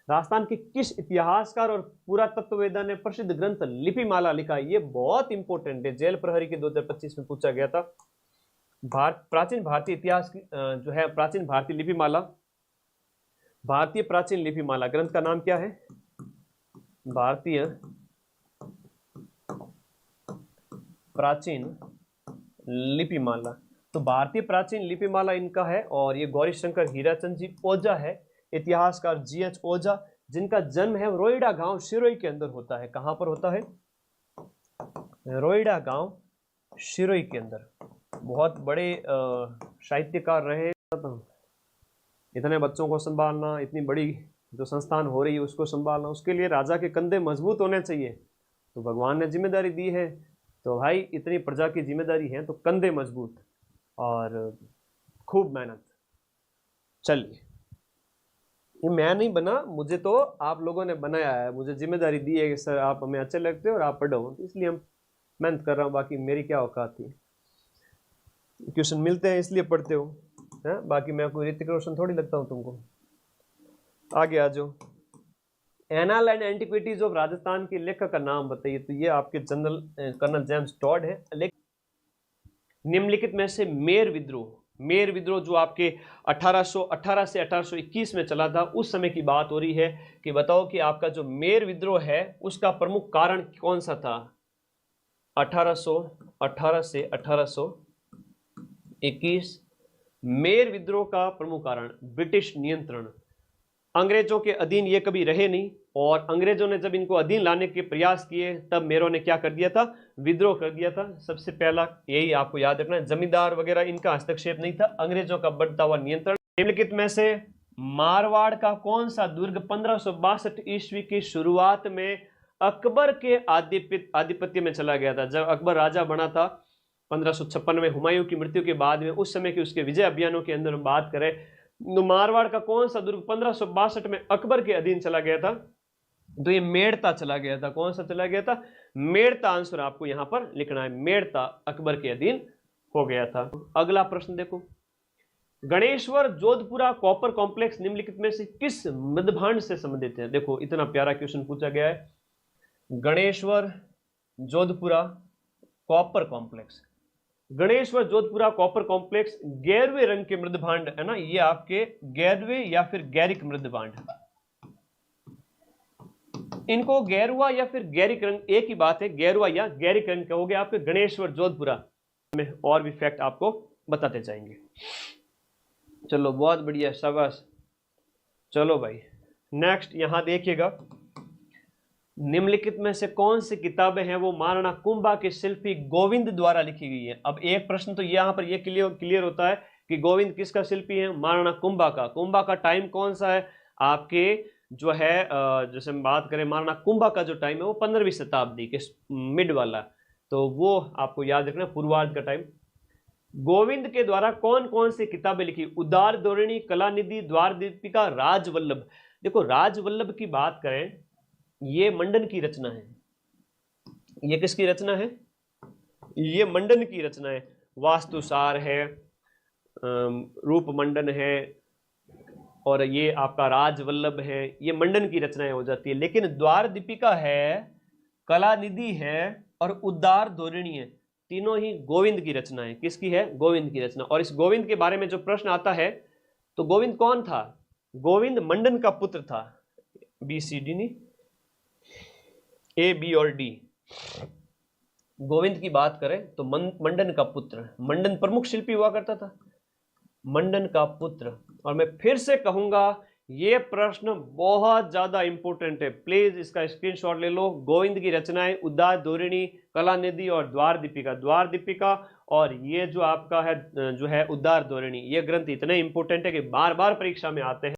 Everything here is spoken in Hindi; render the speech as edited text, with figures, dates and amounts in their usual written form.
राजस्थान के किस इतिहासकार और पुरातत्ववेत्ता ने प्रसिद्ध ग्रंथ लिपिमाला लिखा? ये बहुत इंपॉर्टेंट है, जेल प्रहरी के 2025 में पूछा गया था। प्राचीन भारतीय इतिहास की जो है प्राचीन भारतीय लिपिमाला, भारतीय प्राचीन लिपिमाला ग्रंथ का नाम क्या है? भारतीय प्राचीन लिपिमाला। तो भारतीय प्राचीन लिपिमाला इनका है, और ये गौरी शंकर हीराचंद जी ओझा है, इतिहासकार GH ओझा, जिनका जन्म है रोइडा गांव सिरोही के अंदर होता है। कहां पर होता है? रोइडा गांव सिरोही के अंदर। बहुत बड़े साहित्यकार रहे। इतने बच्चों को संभालना, इतनी बड़ी जो संस्थान हो रही है उसको संभालना, उसके लिए राजा के कंधे मजबूत होने चाहिए। तो भगवान ने जिम्मेदारी दी है, तो भाई इतनी प्रजा की जिम्मेदारी है तो कंधे मजबूत और खूब मेहनत। चलिए, ये मैं नहीं बना, मुझे तो आप लोगों ने बनाया है, मुझे जिम्मेदारी दी है कि सर आप हमें अच्छे लगते हो और आप पढ़ो, इसलिए हम मेहनत कर रहा हूँ। बाकी मेरी क्या औकात थी, क्वेश्चन मिलते हैं इसलिए पढ़ते हो है? बाकी मैं कोई ऋतिक रोशन थोड़ी लगता हूँ तुमको। आगे आ जाओ। Anal and antiquities of Rajasthan के लेखक का नाम बताइए। तो ये आपके जनरल कर्नल जेम्स टॉड है। निम्नलिखित में से मेर विद्रोह जो आपके 1818 से 1821 में चला था, उस समय की बात हो रही है कि बताओ कि आपका जो मेर विद्रोह है उसका प्रमुख कारण कौन सा था? 1818 से 1821 मेर विद्रोह का प्रमुख कारण ब्रिटिश नियंत्रण। अंग्रेजों के अधीन ये कभी रहे नहीं, और अंग्रेजों ने जब इनको अधीन लाने के प्रयास किए तब मेरों ने क्या कर दिया था? विद्रोह कर दिया था। सबसे पहला यही आपको याद रखना है, जमींदार वगैरह इनका हस्तक्षेप नहीं था, अंग्रेजों का बढ़ता हुआ नियंत्रण। निम्नलिखित में से मारवाड़ का कौन सा दुर्ग 1562 ईस्वी की शुरुआत में अकबर के आधिपत्य में चला गया था? जब अकबर राजा बना था 1556 में, हुमायूं की मृत्यु के बाद में, उस समय के उसके विजय अभियानों के अंदर हम बात करें तो मारवाड़ का कौन सा दुर्ग 1562 में अकबर के अधीन चला गया था? तो ये मेड़ता चला गया था। कौन सा चला गया था? मेड़ता। आंसर आपको यहां पर लिखना है, मेड़ता अकबर के अधीन हो गया था। अगला प्रश्न देखो, गणेश्वर जोधपुरा कॉपर कॉम्प्लेक्स निम्नलिखित में से किस मृदभांड से संबंधित है? देखो इतना प्यारा क्वेश्चन पूछा गया है। Ganeshwar Jodhpura copper complex, Ganeshwar Jodhpura copper complex 11वें रंग के मृदभांड है ना, ये आपके 11वें या फिर गैरिक मृदभांड। इनको गैरुआ या फिर गैरिक रंग एक ही बात है, गैरुआ या गैरिक रंग कहोगे आपके गणेश्वर जोधपुरा में। और भी फैक्ट आपको बताते जाएंगे। चलो बहुत बढ़िया, शाबाश। चलो भाई नेक्स्ट यहां देखिएगा, निम्नलिखित में से कौन सी किताबें हैं वो महाराणा कुंभा के शिल्पी गोविंद द्वारा लिखी गई है? अब एक प्रश्न तो यहां पर ये क्लियर होता है कि गोविंद किसका शिल्पी है? महाराणा कुंभा का। कुंभा का टाइम कौन सा है आपके? जो है जैसे हम बात करें महाराणा कुंभा का जो टाइम है वो 15वीं शताब्दी के मिड वाला, तो वो आपको याद रखना, पूर्वार्ध का टाइम। गोविंद के द्वारा कौन कौन सी किताबें लिखी? उदार धोरणी, कलानिधि, द्वार दीपिका, राजवल्लभ। देखो राजवल्लभ की बात करें, ये मंडन की रचना है। ये किसकी रचना है? ये मंडन की रचना है। वास्तुसार है, रूप मंडन है, और ये आपका राजवल्लभ है, ये मंडन की रचनाएं हो जाती है। लेकिन द्वार दीपिका है, कलानिधि है और उदार धोरणी है, तीनों ही गोविंद की रचना है। किसकी है? गोविंद की रचना। और इस गोविंद के बारे में जो प्रश्न आता है, तो गोविंद कौन था? गोविंद मंडन का पुत्र था। BCD नहीं, A, B और D। गोविंद की बात करें तो मंडन का पुत्र, मंडन प्रमुख शिल्पी हुआ करता था, मंडन का पुत्र। और मैं फिर से कहूंगा ये प्रश्न बहुत ज्यादा इंपॉर्टेंट है, प्लीज इसका स्क्रीनशॉट ले लो। गोविंद की रचनाएं उदार धोरणी, कलानिधि और द्वार दीपिका और ये जो आपका है जो है उदार धोरणी, ये ग्रंथ इतने इंपॉर्टेंट है कि बार बार परीक्षा में आते हैं।